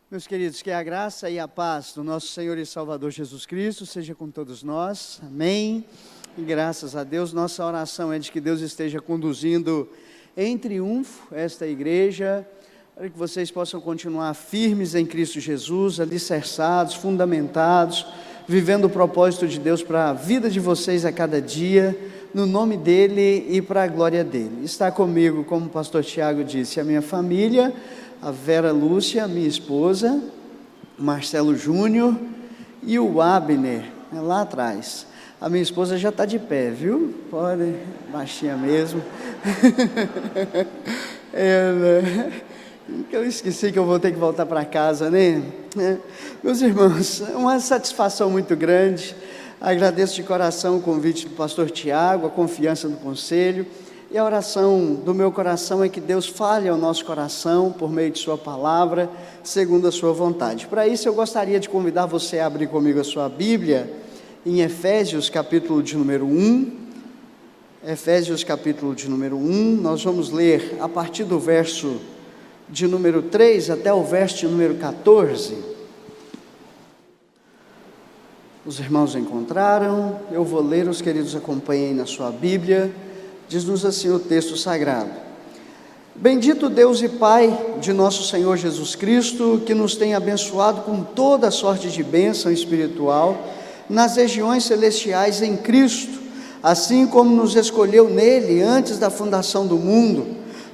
Meus queridos, que a graça e a paz do nosso Senhor e Salvador Jesus Cristo seja com todos nós, amém, e graças a Deus. Nossa oração é de que Deus esteja conduzindo em triunfo esta igreja, para que vocês possam continuar firmes em Cristo Jesus, alicerçados, fundamentados, vivendo o propósito de Deus para a vida de vocês a cada dia, no nome dEle e para a glória dEle. Está comigo, como o pastor Tiago disse, a minha família, a Vera Lúcia, minha esposa, Marcelo Júnior e o Abner, lá atrás. A minha esposa já está de pé, viu? Pode, baixinha mesmo. Eu esqueci que eu vou ter que voltar para casa, né? Meus irmãos, é uma satisfação muito grande. Agradeço de coração o convite do pastor Tiago, a confiança do conselho. E a oração do meu coração é que Deus fale ao nosso coração por meio de sua palavra, segundo a sua vontade. Para isso eu gostaria de convidar você a abrir comigo a sua Bíblia em Efésios capítulo de número 1. Efésios capítulo de número 1, nós vamos ler a partir do verso de número 3 até o verso de número 14. Os irmãos encontraram, eu vou ler, os queridos acompanhem na sua Bíblia. Diz-nos assim o texto sagrado: Bendito Deus e Pai de nosso Senhor Jesus Cristo, que nos tem abençoado com toda sorte de bênção espiritual nas regiões celestiais em Cristo, assim como nos escolheu nele antes da fundação do mundo,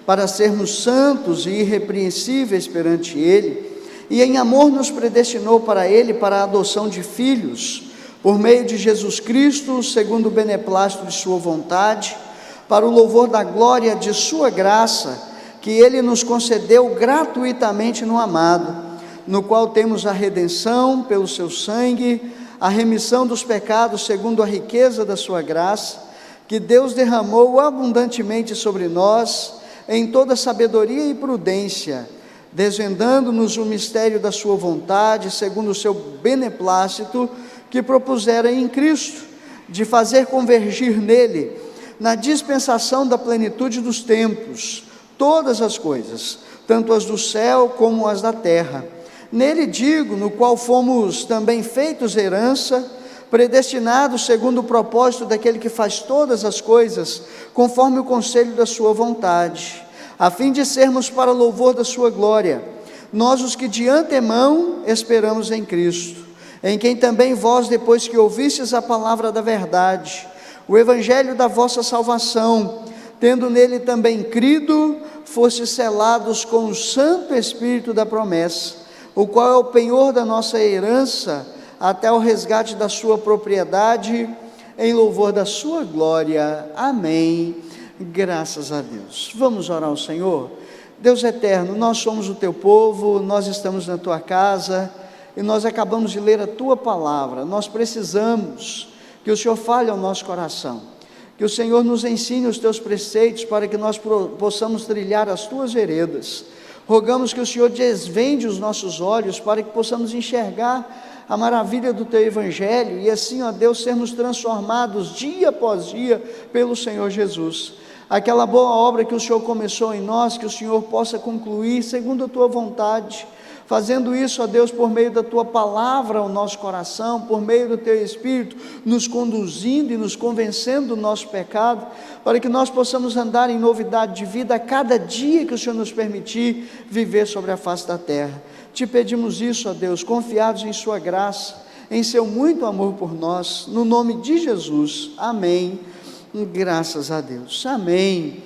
para sermos santos e irrepreensíveis perante ele, e em amor nos predestinou para ele, para a adoção de filhos, por meio de Jesus Cristo, segundo o beneplácito de sua vontade, para o louvor da glória de sua graça, que ele nos concedeu gratuitamente no amado, no qual temos a redenção pelo seu sangue, a remissão dos pecados segundo a riqueza da sua graça, que Deus derramou abundantemente sobre nós, em toda sabedoria e prudência, desvendando-nos o mistério da sua vontade, segundo o seu beneplácito, que propusera em Cristo, de fazer convergir nele, na dispensação da plenitude dos tempos, todas as coisas, tanto as do céu como as da terra. Nele digo, no qual fomos também feitos herança, predestinados segundo o propósito daquele que faz todas as coisas, conforme o conselho da sua vontade, a fim de sermos para louvor da sua glória, nós os que de antemão esperamos em Cristo, em quem também vós, depois que ouvistes a palavra da verdade, o evangelho da vossa salvação, tendo nele também crido, fostes selados com o Santo Espírito da promessa, o qual é o penhor da nossa herança, até o resgate da sua propriedade, em louvor da sua glória. Amém. Graças a Deus. Vamos orar ao Senhor. Deus eterno, nós somos o teu povo, nós estamos na tua casa, e nós acabamos de ler a tua palavra. Nós precisamos que o Senhor fale ao nosso coração, que o Senhor nos ensine os teus preceitos, para que nós possamos trilhar as tuas veredas. Rogamos que o Senhor desvende os nossos olhos, para que possamos enxergar a maravilha do teu evangelho, e assim, ó Deus, sermos transformados dia após dia pelo Senhor Jesus. Aquela boa obra que o Senhor começou em nós, que o Senhor possa concluir segundo a tua vontade, fazendo isso, ó Deus, por meio da tua palavra ao nosso coração, por meio do teu Espírito, nos conduzindo e nos convencendo do nosso pecado, para que nós possamos andar em novidade de vida a cada dia que o Senhor nos permitir viver sobre a face da terra. Te pedimos isso, ó Deus, confiados em sua graça, em seu muito amor por nós, no nome de Jesus, amém, graças a Deus, amém.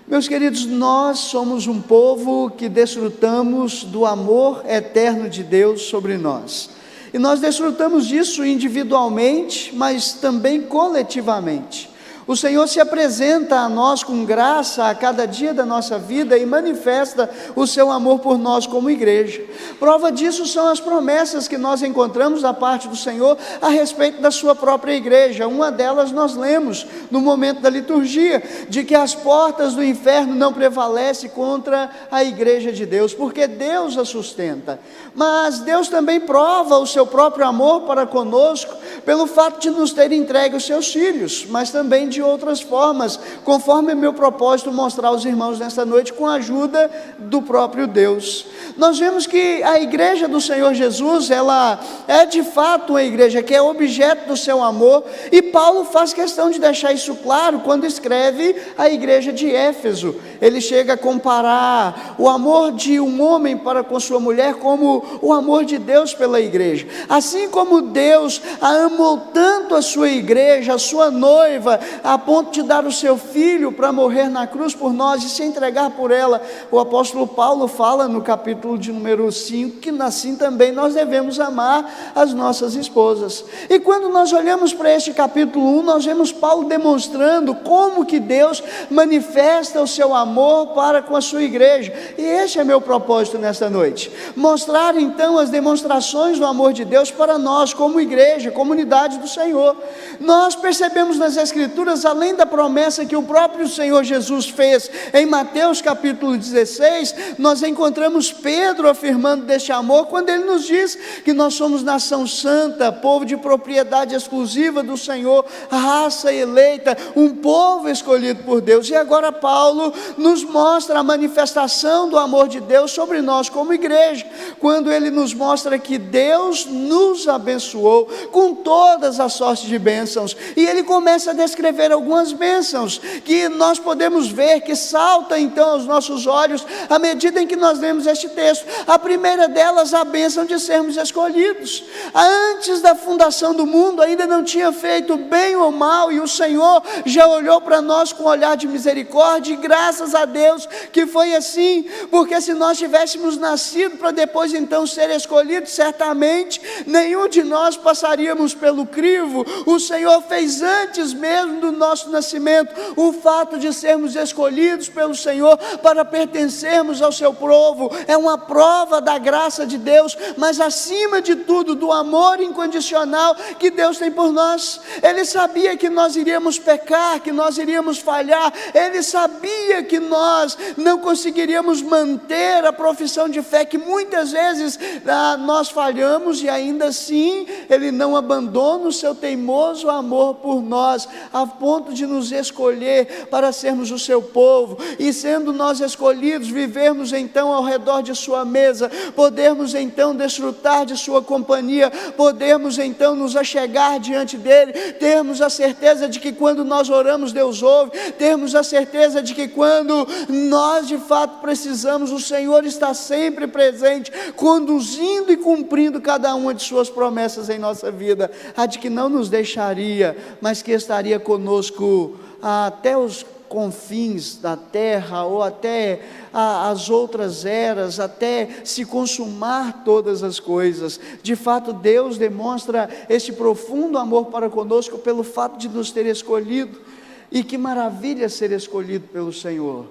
Meus queridos, nós somos um povo que desfrutamos do amor eterno de Deus sobre nós, e nós desfrutamos disso individualmente, mas também coletivamente. O Senhor se apresenta a nós com graça a cada dia da nossa vida e manifesta o seu amor por nós como igreja. Prova disso são as promessas que nós encontramos da parte do Senhor a respeito da sua própria igreja. Uma delas nós lemos no momento da liturgia, de que as portas do inferno não prevalecem contra a igreja de Deus, porque Deus a sustenta. Mas Deus também prova o seu próprio amor para conosco, pelo fato de nos ter entregue os seus filhos, mas também de outras formas, conforme é meu propósito mostrar aos irmãos nesta noite, com a ajuda do próprio Deus. Nós vemos que a igreja do Senhor Jesus, ela é de fato uma igreja que é objeto do seu amor, e Paulo faz questão de deixar isso claro quando escreve a igreja de Éfeso. Ele chega a comparar o amor de um homem para com sua mulher como o amor de Deus pela igreja. Assim como Deus amou tanto a sua igreja, a sua noiva, a ponto de dar o seu filho para morrer na cruz por nós e se entregar por ela, o apóstolo Paulo fala no capítulo de número 5, que assim também nós devemos amar as nossas esposas. E quando nós olhamos para este capítulo 1, nós vemos Paulo demonstrando como que Deus manifesta o seu amor para com a sua igreja, e este é meu propósito nesta noite, mostrar então as demonstrações do amor de Deus para nós como igreja, comunidade do Senhor. Nós percebemos nas Escrituras, além da promessa que o próprio Senhor Jesus fez em Mateus capítulo 16, nós encontramos Pedro afirmando deste amor, quando ele nos diz que nós somos nação santa, povo de propriedade exclusiva do Senhor, raça eleita, um povo escolhido por Deus. E agora Paulo nos mostra a manifestação do amor de Deus sobre nós como igreja, quando ele nos mostra que Deus nos abençoou com todas as sortes de bênçãos, e ele começa a descrever algumas bênçãos, que nós podemos ver, que salta então aos nossos olhos, à medida em que nós lemos este texto. A primeira delas, a bênção de sermos escolhidos. Antes da fundação do mundo, ainda não tinha feito bem ou mal, e o Senhor já olhou para nós com um olhar de misericórdia, e graças a Deus que foi assim, porque se nós tivéssemos nascido para depois então ser escolhidos, certamente nenhum de nós passaríamos pelo crivo. O Senhor fez antes mesmo do nosso nascimento o fato de sermos escolhidos pelo Senhor para pertencermos ao seu povo. É uma prova da graça de Deus, mas acima de tudo do amor incondicional que Deus tem por nós. Ele sabia que nós iríamos pecar, que nós iríamos falhar, ele sabia que nós não conseguiríamos manter a profissão de fé, que muitas vezes nós falhamos, e ainda assim ele não abandona o seu teimoso amor por nós, a ponto de nos escolher para sermos o seu povo, e sendo nós escolhidos, vivermos então ao redor de sua mesa, podermos então desfrutar de sua companhia, podermos então nos achegar diante dele, termos a certeza de que quando nós oramos, Deus ouve, termos a certeza de que quando nós de fato precisamos, o Senhor está sempre presente, conduzindo e cumprindo cada uma de suas promessas em nossa vida, a de que não nos deixaria, mas que estaria conosco até os confins da terra, ou até as outras eras, até se consumar todas as coisas. De fato, Deus demonstra este profundo amor para conosco pelo fato de nos ter escolhido, e que maravilha ser escolhido pelo Senhor.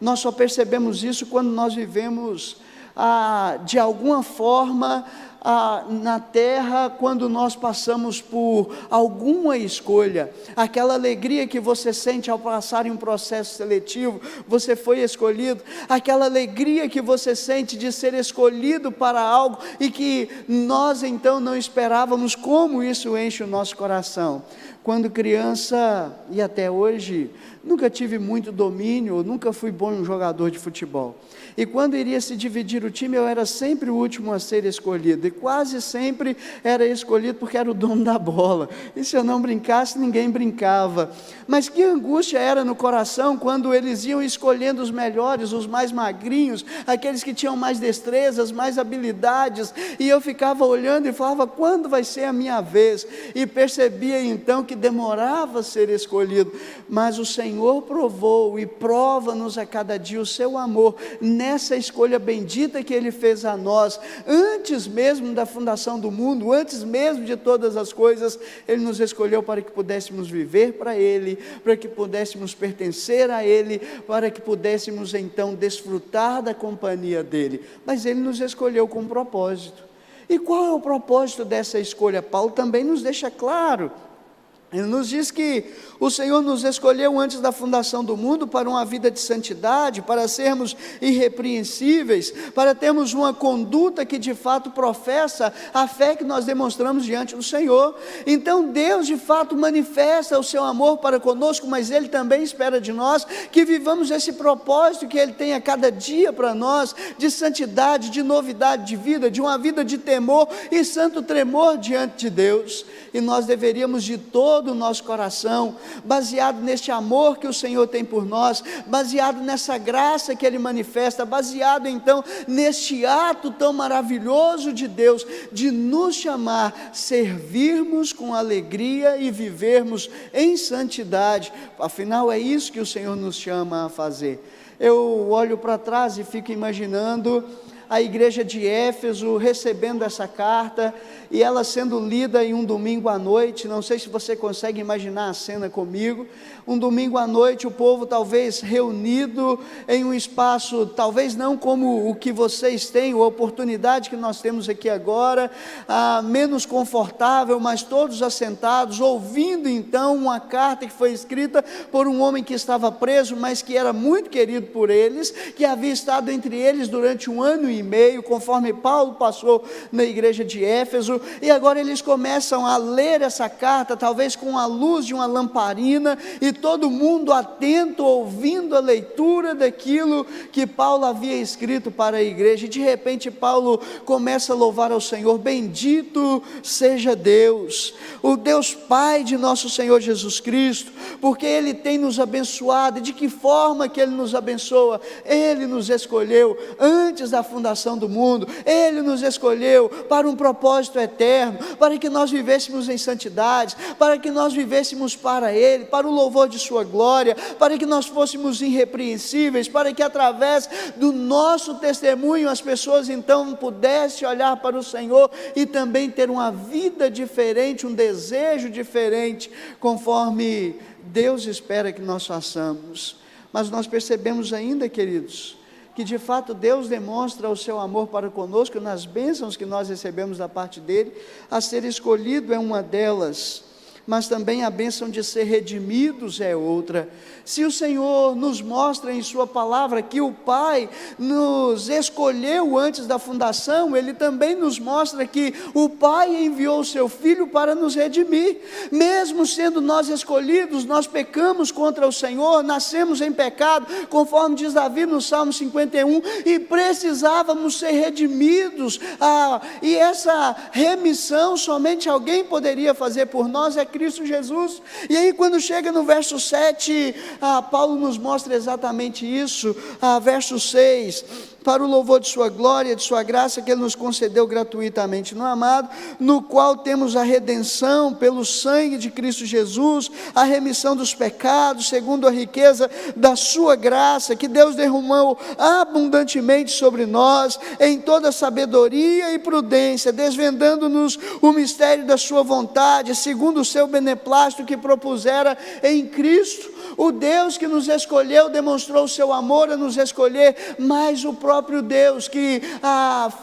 Nós só percebemos isso quando nós vivemos de alguma forma na terra, quando nós passamos por alguma escolha, aquela alegria que você sente ao passar em um processo seletivo, você foi escolhido, aquela alegria que você sente de ser escolhido para algo, e que nós então não esperávamos, como isso enche o nosso coração. Quando criança, e até hoje, nunca tive muito domínio, nunca fui bom jogador de futebol, e quando iria se dividir o time, eu era sempre o último a ser escolhido, e quase sempre era escolhido porque era o dono da bola, e se eu não brincasse, ninguém brincava. Mas que angústia era no coração quando eles iam escolhendo os melhores, os mais magrinhos, aqueles que tinham mais destrezas, mais habilidades, e eu ficava olhando e falava, quando vai ser a minha vez? E percebia então que demorava a ser escolhido, mas o Senhor provou e prova-nos a cada dia o seu amor, nessa escolha bendita que Ele fez a nós, antes mesmo da fundação do mundo, antes mesmo de todas as coisas, Ele nos escolheu para que pudéssemos viver para Ele, para que pudéssemos pertencer a Ele, para que pudéssemos então desfrutar da companhia dEle, mas Ele nos escolheu com um propósito. E qual é o propósito dessa escolha? Paulo também nos deixa claro, Ele nos diz que o Senhor nos escolheu antes da fundação do mundo para uma vida de santidade, para sermos irrepreensíveis, para termos uma conduta que de fato professa a fé que nós demonstramos diante do Senhor. Então Deus de fato manifesta o seu amor para conosco, mas Ele também espera de nós que vivamos esse propósito que Ele tem a cada dia para nós, de santidade, de novidade de vida, de uma vida de temor e santo tremor diante de Deus. E nós deveríamos de todo o nosso coração, baseado neste amor que o Senhor tem por nós, baseado nessa graça que Ele manifesta, baseado então neste ato tão maravilhoso de Deus, de nos chamar, servirmos com alegria e vivermos em santidade. Afinal é isso que o Senhor nos chama a fazer. Eu olho para trás e fico imaginando a igreja de Éfeso recebendo essa carta e ela sendo lida em um domingo à noite. Não sei se você consegue imaginar a cena comigo. Um domingo à noite, o povo talvez reunido em um espaço, talvez não como o que vocês têm, a oportunidade que nós temos aqui agora, menos confortável, mas todos assentados, ouvindo então uma carta que foi escrita por um homem que estava preso, mas que era muito querido por eles, que havia estado entre eles durante 1 ano e meio, conforme Paulo passou na igreja de Éfeso, e agora eles começam a ler essa carta, talvez com a luz de uma lamparina, e todo mundo atento, ouvindo a leitura daquilo que Paulo havia escrito para a igreja, e de repente Paulo começa a louvar ao Senhor. Bendito seja Deus, o Deus Pai de nosso Senhor Jesus Cristo, porque Ele tem nos abençoado. E de que forma que Ele nos abençoa? Ele nos escolheu antes da fundação do mundo, Ele nos escolheu para um propósito eterno, para que nós vivêssemos em santidade, para que nós vivêssemos para Ele, para o louvor de sua glória, para que nós fôssemos irrepreensíveis, para que através do nosso testemunho as pessoas então pudessem olhar para o Senhor e também ter uma vida diferente, um desejo diferente, conforme Deus espera que nós façamos. Mas nós percebemos ainda, queridos, que de fato Deus demonstra o seu amor para conosco nas bênçãos que nós recebemos da parte dEle. A ser escolhido é uma delas, mas também a bênção de ser redimidos é outra. Se o Senhor nos mostra em sua palavra que o Pai nos escolheu antes da fundação, Ele também nos mostra que o Pai enviou o seu Filho para nos redimir. Mesmo sendo nós escolhidos, nós pecamos contra o Senhor, nascemos em pecado, conforme diz Davi no Salmo 51, e precisávamos ser redimidos, e essa remissão somente alguém poderia fazer por nós, é Cristo Jesus. E aí quando chega no verso 7, Paulo nos mostra exatamente isso. Verso 6, para o louvor de sua glória, de sua graça, que Ele nos concedeu gratuitamente no amado, no qual temos a redenção pelo sangue de Cristo Jesus, a remissão dos pecados, segundo a riqueza da sua graça, que Deus derramou abundantemente sobre nós, em toda sabedoria e prudência, desvendando-nos o mistério da sua vontade, segundo o seu beneplácito que propusera em Cristo. O Deus que nos escolheu demonstrou o seu amor a nos escolher, mas o próprio Deus que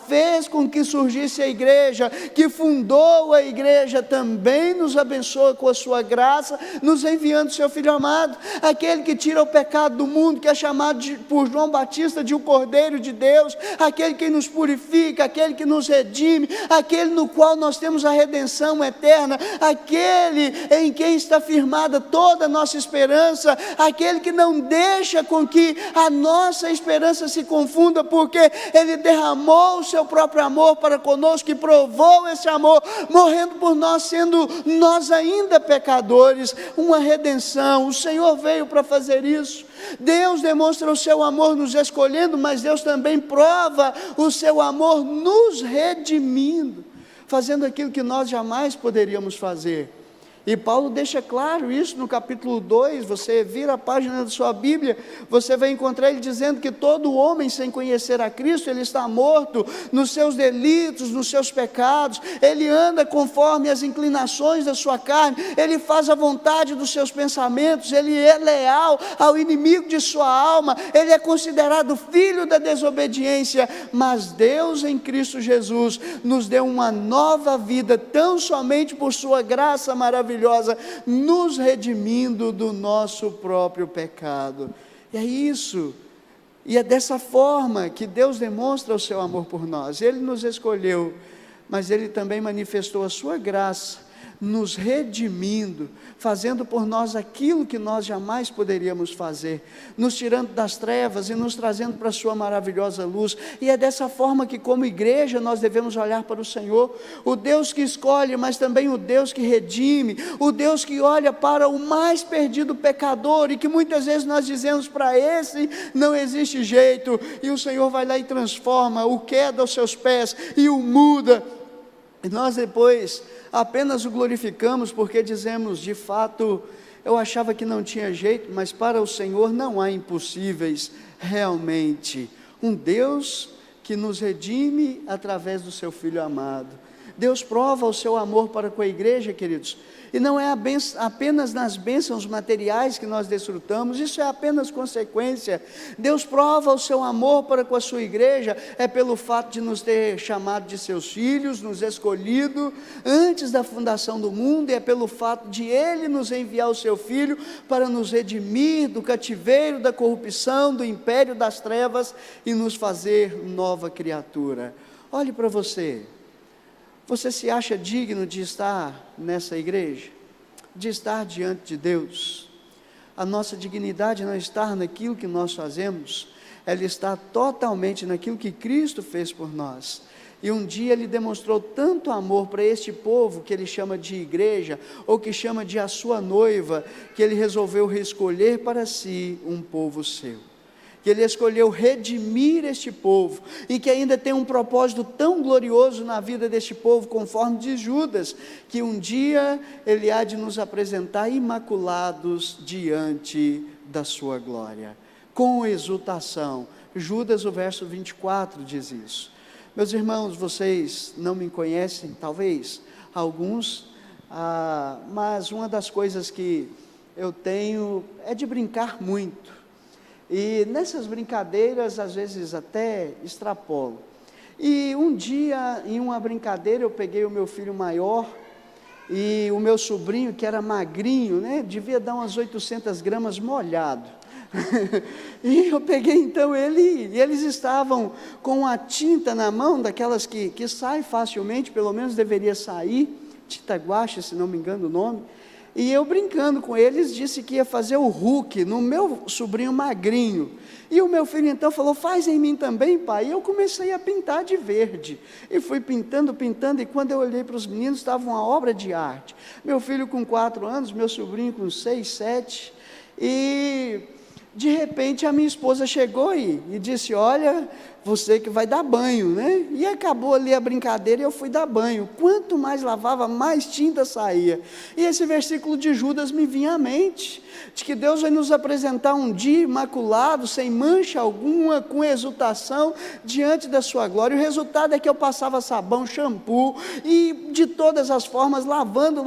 fez com que surgisse a igreja, que fundou a igreja, também nos abençoa com a sua graça, nos enviando o seu Filho amado, aquele que tira o pecado do mundo, que é chamado por João Batista de o Cordeiro de Deus, aquele que nos purifica, aquele que nos redime, aquele no qual nós temos a redenção eterna, aquele em quem está firmada toda a nossa esperança, aquele que não deixa com que a nossa esperança se confunda, porque Ele derramou o seu próprio amor para conosco, e provou esse amor, morrendo por nós, sendo nós ainda pecadores, uma redenção. O Senhor veio para fazer isso. Deus demonstra o seu amor nos escolhendo, mas Deus também prova o seu amor nos redimindo, fazendo aquilo que nós jamais poderíamos fazer. E Paulo deixa claro isso no capítulo 2, você vira a página da sua Bíblia, você vai encontrar ele dizendo que todo homem sem conhecer a Cristo, ele está morto nos seus delitos, nos seus pecados, ele anda conforme as inclinações da sua carne, ele faz a vontade dos seus pensamentos, ele é leal ao inimigo de sua alma, ele é considerado filho da desobediência, mas Deus em Cristo Jesus nos deu uma nova vida, tão somente por sua graça maravilhosa, maravilhosa, nos redimindo do nosso próprio pecado. E é isso, e é dessa forma que Deus demonstra o seu amor por nós. Ele nos escolheu, mas Ele também manifestou a sua graça, nos redimindo, fazendo por nós aquilo que nós jamais poderíamos fazer, nos tirando das trevas e nos trazendo para a sua maravilhosa luz. E é dessa forma que, como igreja, nós devemos olhar para o Senhor, o Deus que escolhe, mas também o Deus que redime, o Deus que olha para o mais perdido pecador, e que muitas vezes nós dizemos: para esse não existe jeito, e o Senhor vai lá e transforma, o queda aos seus pés e o muda, e nós depois apenas o glorificamos, porque dizemos: de fato, eu achava que não tinha jeito, mas para o Senhor não há impossíveis. Realmente, um Deus que nos redime através do seu Filho amado. Deus prova o seu amor para com a igreja, queridos, e não é apenas nas bênçãos materiais que nós desfrutamos, isso é apenas consequência. Deus prova o seu amor para com a sua igreja, é pelo fato de nos ter chamado de seus filhos, nos escolhido antes da fundação do mundo, e é pelo fato de Ele nos enviar o seu Filho para nos redimir do cativeiro, da corrupção, do império das trevas, e nos fazer nova criatura. Olhe para você. Você se acha digno de estar nessa igreja? De estar diante de Deus? A nossa dignidade não está naquilo que nós fazemos, ela está totalmente naquilo que Cristo fez por nós. E um dia Ele demonstrou tanto amor para este povo, que Ele chama de igreja, ou que chama de a sua noiva, que Ele resolveu reescolher para si um povo seu, que Ele escolheu redimir este povo, e que ainda tem um propósito tão glorioso na vida deste povo, conforme diz Judas, que um dia Ele há de nos apresentar imaculados diante da sua glória, com exultação. Judas, o verso 24 diz isso. Meus irmãos, vocês não me conhecem, talvez alguns, mas uma das coisas que eu tenho é de brincar muito. E nessas brincadeiras, às vezes até extrapolo. E um dia, em uma brincadeira, eu peguei o meu filho maior e o meu sobrinho, que era magrinho, né, devia dar umas 800 gramas molhado. E eu peguei então ele, e eles estavam com a tinta na mão, daquelas que sai facilmente, pelo menos deveria sair, tinta guache, se não me engano o nome. E eu, brincando com eles, disse que ia fazer o Hulk no meu sobrinho magrinho. E o meu filho então falou: faz em mim também, pai. E eu comecei a pintar de verde, e fui pintando, e quando eu olhei para os meninos, estava uma obra de arte. Meu filho com 4 anos, meu sobrinho com 6, 7, e de repente a minha esposa chegou e disse: olha, você que vai dar banho, né? E acabou ali a brincadeira e eu fui dar banho. Quanto mais lavava, mais tinta saía. E esse versículo de Judas me vinha à mente, de que Deus vai nos apresentar um dia imaculado, sem mancha alguma, com exultação, diante da sua glória. O resultado é que eu passava sabão, shampoo, e de todas as formas, lavando,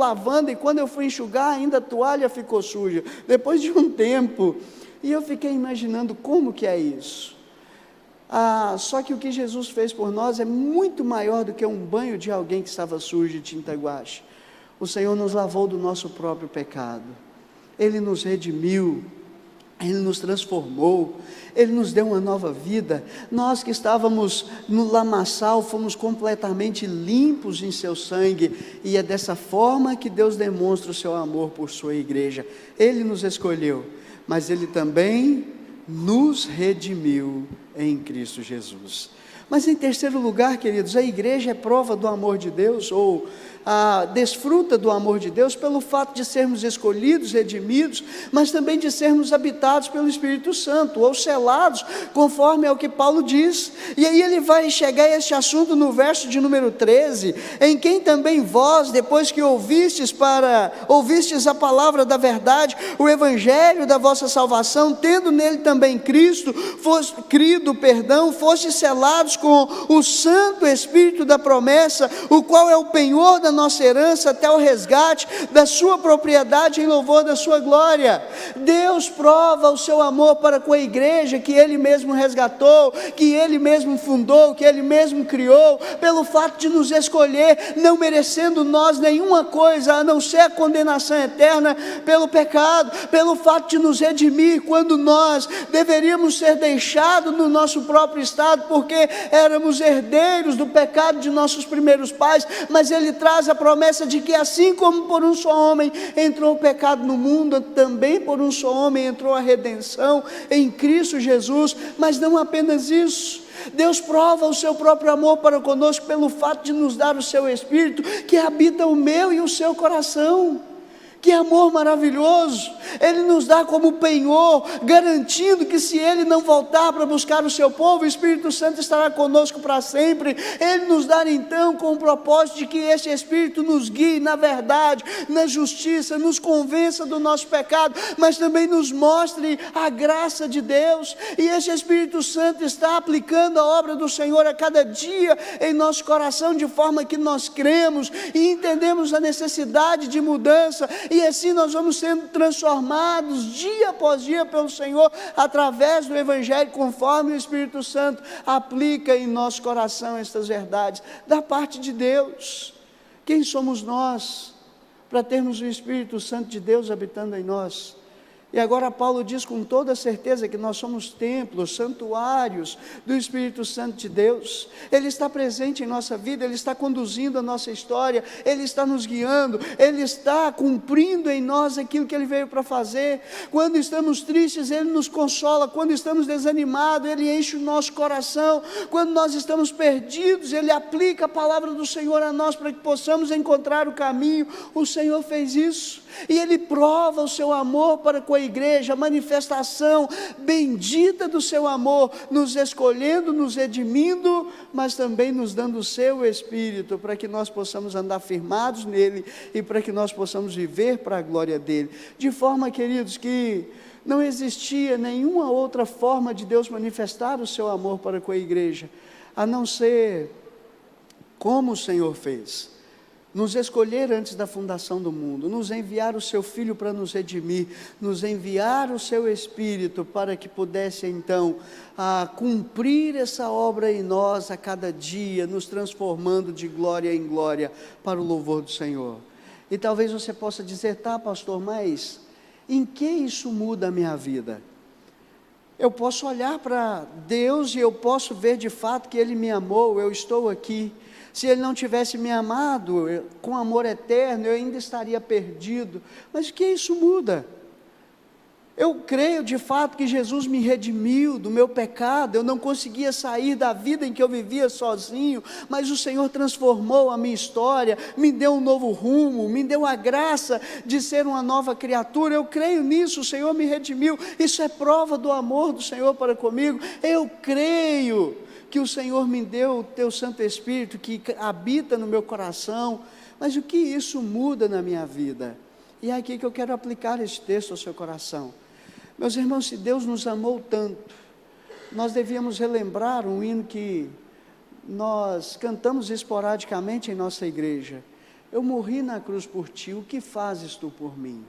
e quando eu fui enxugar, ainda a toalha ficou suja, depois de um tempo. E eu fiquei imaginando como que é isso. Só que o que Jesus fez por nós é muito maior do que um banho de alguém que estava sujo de tinta guache. O Senhor nos lavou do nosso próprio pecado, Ele nos redimiu, Ele nos transformou, Ele nos deu uma nova vida. Nós que estávamos no lamaçal, fomos completamente limpos em seu sangue, e é dessa forma que Deus demonstra o seu amor por sua igreja. Ele nos escolheu, mas Ele também nos redimiu em Cristo Jesus. Mas em terceiro lugar, queridos, a igreja é prova do amor de Deus, ou desfruta do amor de Deus pelo fato de sermos escolhidos, redimidos, mas também de sermos habitados pelo Espírito Santo, ou selados, conforme é o que Paulo diz. E aí ele vai chegar a este assunto no verso de número 13, em quem também vós, depois que ouvistes a palavra da verdade, o evangelho da vossa salvação, tendo nele também fostes selados com o Santo Espírito da promessa, o qual é o penhor da nossa herança até o resgate da sua propriedade em louvor da sua glória. Deus prova o seu amor para com a igreja que Ele mesmo resgatou, que Ele mesmo fundou, que Ele mesmo criou, pelo fato de nos escolher, não merecendo nós nenhuma coisa, a não ser a condenação eterna pelo pecado, pelo fato de nos redimir, quando nós deveríamos ser deixados no nosso próprio estado, porque éramos herdeiros do pecado de nossos primeiros pais, mas Ele traz a promessa de que assim como por um só homem entrou o pecado no mundo, também por um só homem entrou a redenção em Cristo Jesus. Mas não apenas isso, Deus prova o seu próprio amor para conosco pelo fato de nos dar o seu Espírito, que habita o meu e o seu coração. Que amor maravilhoso! Ele nos dá como penhor, garantindo que se Ele não voltar para buscar o seu povo, o Espírito Santo estará conosco para sempre. Ele nos dá então com o propósito de que esse Espírito nos guie na verdade, na justiça, nos convença do nosso pecado, mas também nos mostre a graça de Deus. E esse Espírito Santo está aplicando a obra do Senhor a cada dia em nosso coração, de forma que nós cremos e entendemos a necessidade de mudança, e assim nós vamos sendo transformados dia após dia pelo Senhor, através do Evangelho, conforme o Espírito Santo aplica em nosso coração estas verdades, da parte de Deus. Quem somos nós para termos o Espírito Santo de Deus habitando em nós? E agora Paulo diz com toda certeza que nós somos templos, santuários do Espírito Santo de Deus. Ele está presente em nossa vida, Ele está conduzindo a nossa história, Ele está nos guiando, Ele está cumprindo em nós aquilo que Ele veio para fazer. Quando estamos tristes, Ele nos consola. Quando estamos desanimados, Ele enche o nosso coração. Quando nós estamos perdidos, Ele aplica a palavra do Senhor a nós para que possamos encontrar o caminho. O Senhor fez isso. E Ele prova o seu amor para com a igreja, a manifestação bendita do seu amor, nos escolhendo, nos redimindo, mas também nos dando o seu Espírito, para que nós possamos andar firmados nele, e para que nós possamos viver para a glória dele, de forma, queridos, que não existia nenhuma outra forma de Deus manifestar o seu amor para com a igreja, a não ser como o Senhor fez: nos escolher antes da fundação do mundo, nos enviar o seu Filho para nos redimir, nos enviar o seu Espírito para que pudesse então cumprir essa obra em nós a cada dia, nos transformando de glória em glória para o louvor do Senhor. E talvez você possa dizer: tá, pastor, mas em que isso muda a minha vida? Eu posso olhar para Deus e eu posso ver de fato que Ele me amou, eu estou aqui. Se Ele não tivesse me amado com amor eterno, eu ainda estaria perdido. Mas o que isso muda? Eu creio de fato que Jesus me redimiu do meu pecado. Eu não conseguia sair da vida em que eu vivia sozinho, mas o Senhor transformou a minha história, me deu um novo rumo, me deu a graça de ser uma nova criatura. Eu creio nisso, o Senhor me redimiu. Isso é prova do amor do Senhor para comigo. Eu creio que o Senhor me deu o teu Santo Espírito, que habita no meu coração. Mas o que isso muda na minha vida? E é aqui que eu quero aplicar esse texto ao seu coração. Meus irmãos, se Deus nos amou tanto, nós devíamos relembrar um hino que nós cantamos esporadicamente em nossa igreja: eu morri na cruz por ti, o que fazes tu por mim?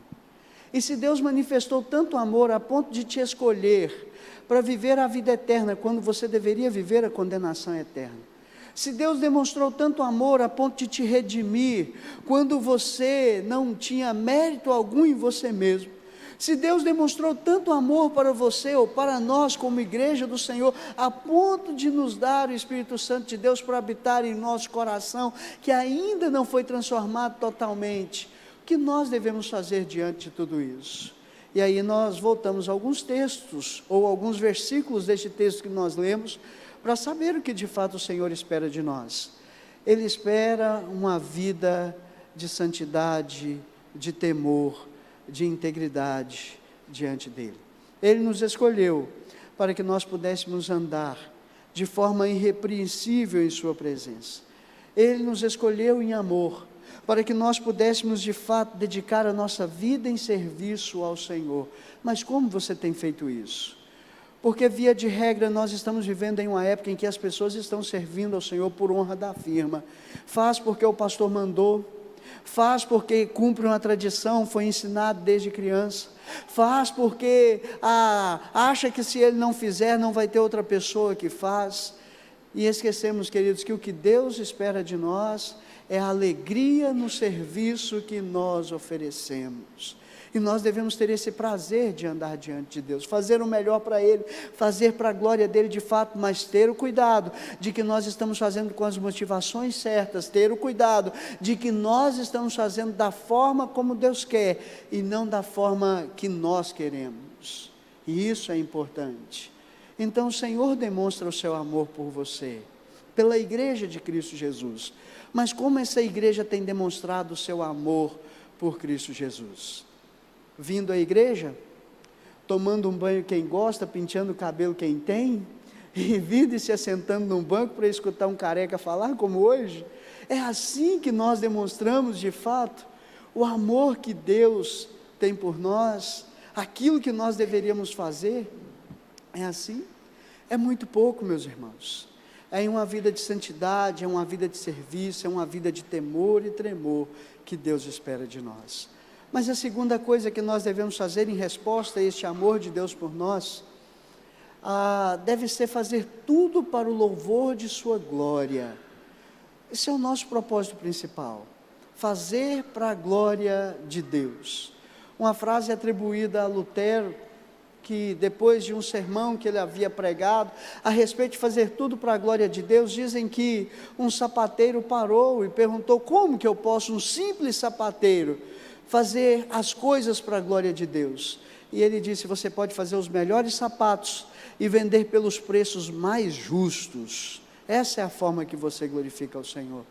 E se Deus manifestou tanto amor a ponto de te escolher para viver a vida eterna, quando você deveria viver a condenação eterna, se Deus demonstrou tanto amor a ponto de te redimir, quando você não tinha mérito algum em você mesmo, se Deus demonstrou tanto amor para você, ou para nós como igreja do Senhor, a ponto de nos dar o Espírito Santo de Deus para habitar em nosso coração, que ainda não foi transformado totalmente, o que nós devemos fazer diante de tudo isso? E aí nós voltamos a alguns textos, ou alguns versículos deste texto que nós lemos, para saber o que de fato o Senhor espera de nós. Ele espera uma vida de santidade, de temor, de integridade diante dEle. Ele nos escolheu para que nós pudéssemos andar de forma irrepreensível em sua presença. Ele nos escolheu em amor, para que nós pudéssemos de fato dedicar a nossa vida em serviço ao Senhor. Mas como você tem feito isso? Porque via de regra nós estamos vivendo em uma época em que as pessoas estão servindo ao Senhor por honra da firma. Faz porque o pastor mandou, faz porque cumpre uma tradição, foi ensinado desde criança, faz porque acha que se ele não fizer, não vai ter outra pessoa que faz, e esquecemos, queridos, que o que Deus espera de nós é a alegria no serviço que nós oferecemos, e nós devemos ter esse prazer de andar diante de Deus, fazer o melhor para Ele, fazer para a glória dEle de fato, mas ter o cuidado de que nós estamos fazendo com as motivações certas, ter o cuidado de que nós estamos fazendo da forma como Deus quer, e não da forma que nós queremos, e isso é importante. Então o Senhor demonstra o seu amor por você, pela igreja de Cristo Jesus, mas como essa igreja tem demonstrado o seu amor por Cristo Jesus? Vindo à igreja, tomando um banho quem gosta, penteando o cabelo quem tem, e vindo e se assentando num banco para escutar um careca falar como hoje? É assim que nós demonstramos de fato o amor que Deus tem por nós, aquilo que nós deveríamos fazer? É assim? É muito pouco, meus irmãos. É uma vida de santidade, é uma vida de serviço, é uma vida de temor e tremor que Deus espera de nós. Mas a segunda coisa que nós devemos fazer em resposta a este amor de Deus por nós, deve ser fazer tudo para o louvor de sua glória. Esse é o nosso propósito principal, fazer para a glória de Deus. Uma frase atribuída a Lutero, que depois de um sermão que ele havia pregado, a respeito de fazer tudo para a glória de Deus, dizem que um sapateiro parou e perguntou: como que eu posso, um simples sapateiro, fazer as coisas para a glória de Deus? E ele disse: você pode fazer os melhores sapatos e vender pelos preços mais justos. Essa é a forma que você glorifica ao Senhor.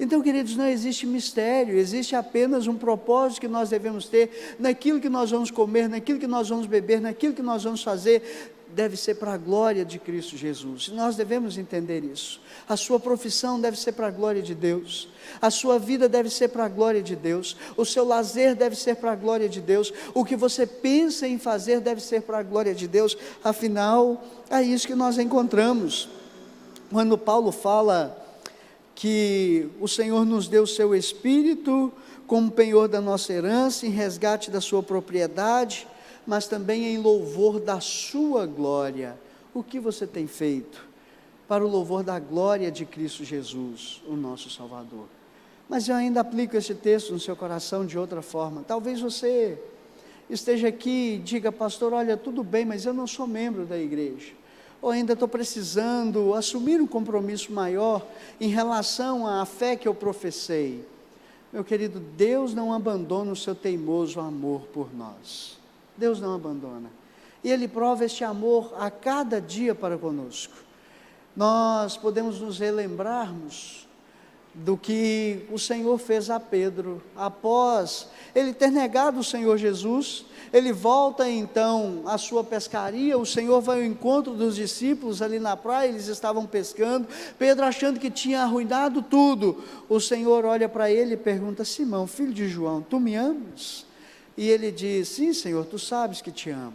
Então, queridos, não existe mistério, existe apenas um propósito que nós devemos ter, naquilo que nós vamos comer, naquilo que nós vamos beber, naquilo que nós vamos fazer, deve ser para a glória de Cristo Jesus, e nós devemos entender isso. A sua profissão deve ser para a glória de Deus, a sua vida deve ser para a glória de Deus, o seu lazer deve ser para a glória de Deus, o que você pensa em fazer deve ser para a glória de Deus, afinal, é isso que nós encontramos, quando Paulo fala que o Senhor nos deu o seu Espírito como penhor da nossa herança, em resgate da sua propriedade, mas também em louvor da sua glória. O que você tem feito para o louvor da glória de Cristo Jesus, o nosso Salvador? Mas eu ainda aplico esse texto no seu coração de outra forma. Talvez você esteja aqui e diga: pastor, olha, tudo bem, mas eu não sou membro da igreja, ou ainda estou precisando assumir um compromisso maior em relação à fé que eu professei. Meu querido, Deus não abandona o seu teimoso amor por nós. Deus não abandona, e Ele prova este amor a cada dia para conosco. Nós podemos nos relembrarmos do que o Senhor fez a Pedro, após ele ter negado o Senhor Jesus. Ele volta então à sua pescaria, o Senhor vai ao encontro dos discípulos ali na praia, eles estavam pescando, Pedro achando que tinha arruinado tudo, o Senhor olha para ele e pergunta: Simão, filho de João, tu me amas? E ele diz: sim, Senhor, tu sabes que te amo.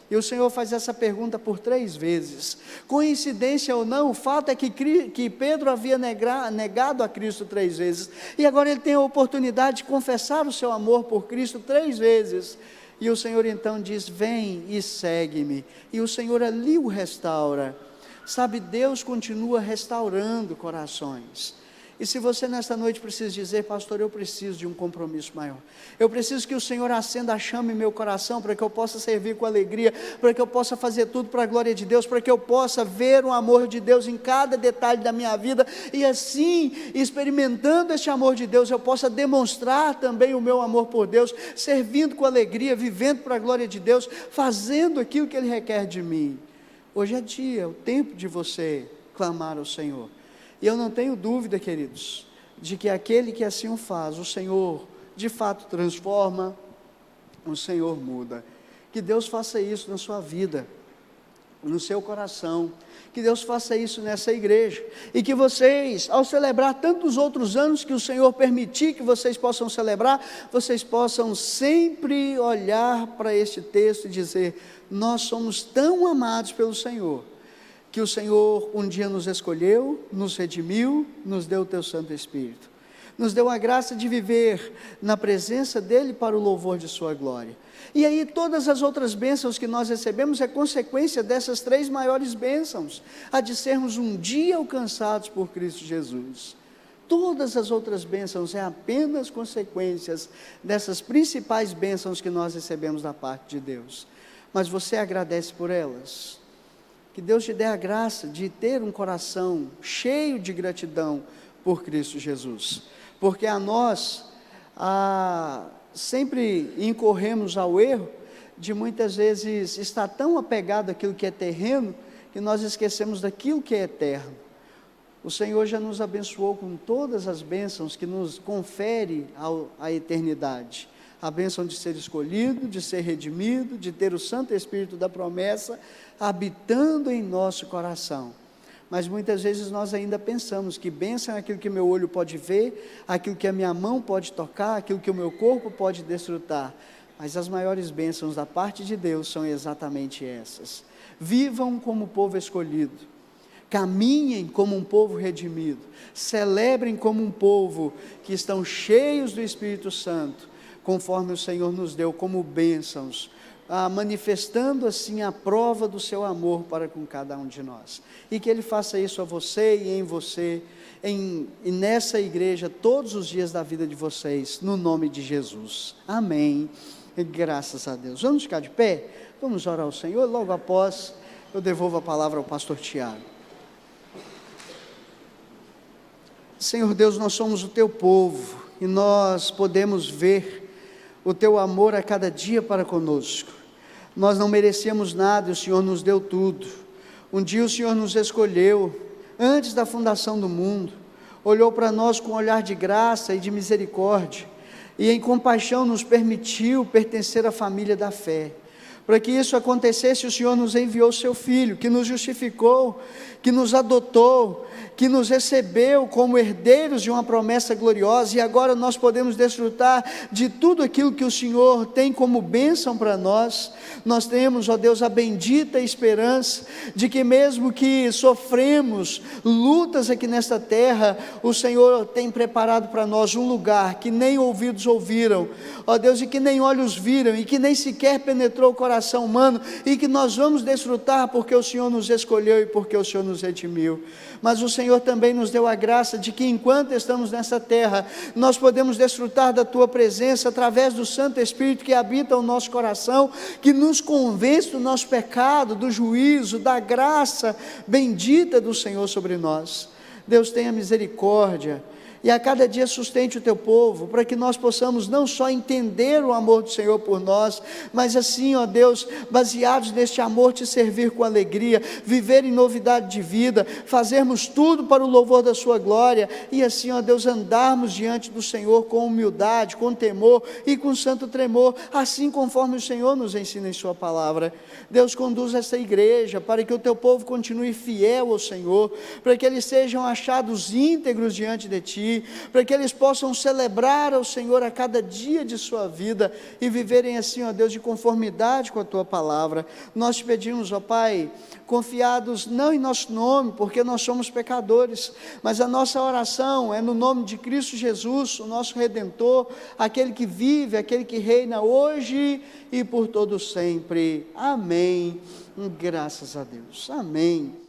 E o Senhor faz essa pergunta por 3 vezes, coincidência ou não, o fato é que Pedro havia negado a Cristo 3 vezes, e agora ele tem a oportunidade de confessar o seu amor por Cristo 3 vezes, e o Senhor então diz: vem e segue-me, e o Senhor ali o restaura. Sabe, Deus continua restaurando corações. E se você nesta noite precisa dizer: pastor, eu preciso de um compromisso maior, eu preciso que o Senhor acenda a chama em meu coração, para que eu possa servir com alegria, para que eu possa fazer tudo para a glória de Deus, para que eu possa ver o amor de Deus em cada detalhe da minha vida, e assim, experimentando este amor de Deus, eu possa demonstrar também o meu amor por Deus, servindo com alegria, vivendo para a glória de Deus, fazendo aquilo que Ele requer de mim. Hoje é dia, o tempo de você clamar ao Senhor. E eu não tenho dúvida, queridos, de que aquele que assim o faz, o Senhor de fato transforma, o Senhor muda. Que Deus faça isso na sua vida, no seu coração, que Deus faça isso nessa igreja, e que vocês, ao celebrar tantos outros anos que o Senhor permitir que vocês possam celebrar, vocês possam sempre olhar para este texto e dizer: nós somos tão amados pelo Senhor, que o Senhor um dia nos escolheu, nos redimiu, nos deu o teu Santo Espírito. nos deu a graça de viver na presença dEle para o louvor de sua glória. E aí todas as outras bênçãos que nós recebemos é consequência dessas 3 maiores bênçãos, a de sermos um dia alcançados por Cristo Jesus. Todas as outras bênçãos é apenas consequências dessas principais bênçãos que nós recebemos da parte de Deus. Mas você agradece por elas? Que Deus te dê a graça de ter um coração cheio de gratidão por Cristo Jesus, porque a nós sempre incorremos ao erro de muitas vezes estar tão apegado àquilo que é terreno, que nós esquecemos daquilo que é eterno. O Senhor já nos abençoou com todas as bênçãos que nos confere a eternidade, a bênção de ser escolhido, de ser redimido, de ter o Santo Espírito da promessa habitando em nosso coração. Mas muitas vezes nós ainda pensamos que bênção é aquilo que meu olho pode ver, aquilo que a minha mão pode tocar, aquilo que o meu corpo pode desfrutar. Mas as maiores bênçãos da parte de Deus são exatamente essas. Vivam como povo escolhido, caminhem como um povo redimido, celebrem como um povo que estão cheios do Espírito Santo, conforme o Senhor nos deu como bênçãos, manifestando assim a prova do seu amor para com cada um de nós, e que Ele faça isso a você e em você, e nessa igreja, todos os dias da vida de vocês, no nome de Jesus, amém, e graças a Deus. Vamos ficar de pé, vamos orar ao Senhor, logo após eu devolvo a palavra ao pastor Tiago. Senhor Deus, nós somos o Teu povo, e nós podemos ver o Teu amor a cada dia para conosco. Nós não merecíamos nada e o Senhor nos deu tudo. Um dia o Senhor nos escolheu, antes da fundação do mundo, olhou para nós com um olhar de graça e de misericórdia, e em compaixão nos permitiu pertencer à família da fé. Para que isso acontecesse, o Senhor nos enviou o Seu Filho, que nos justificou, que nos adotou, que nos recebeu como herdeiros de uma promessa gloriosa, e agora nós podemos desfrutar de tudo aquilo que o Senhor tem como bênção para nós. Nós temos, ó Deus, a bendita esperança de que mesmo que sofremos lutas aqui nesta terra, o Senhor tem preparado para nós um lugar que nem ouvidos ouviram, ó Deus, e que nem olhos viram, e que nem sequer penetrou o coração humano, e que nós vamos desfrutar porque o Senhor nos escolheu e porque o Senhor nos redimiu. Mas o Senhor também nos deu a graça de que enquanto estamos nessa terra, nós podemos desfrutar da Tua presença através do Santo Espírito que habita o nosso coração, que nos convence do nosso pecado, do juízo, da graça bendita do Senhor sobre nós. Deus tenha misericórdia e a cada dia sustente o Teu povo, para que nós possamos não só entender o amor do Senhor por nós, mas assim, ó Deus, baseados neste amor, Te servir com alegria, viver em novidade de vida, fazermos tudo para o louvor da Sua glória, e assim, ó Deus, andarmos diante do Senhor com humildade, com temor e com santo tremor, assim conforme o Senhor nos ensina em Sua palavra. Deus, conduz essa igreja, para que o Teu povo continue fiel ao Senhor, para que eles sejam achados íntegros diante de Ti, para que eles possam celebrar ao Senhor a cada dia de sua vida, e viverem assim, ó Deus, de conformidade com a Tua palavra. Nós Te pedimos, ó Pai, confiados não em nosso nome, porque nós somos pecadores, mas a nossa oração é no nome de Cristo Jesus, o nosso Redentor, aquele que vive, aquele que reina hoje e por todo sempre. Amém. Graças a Deus. Amém.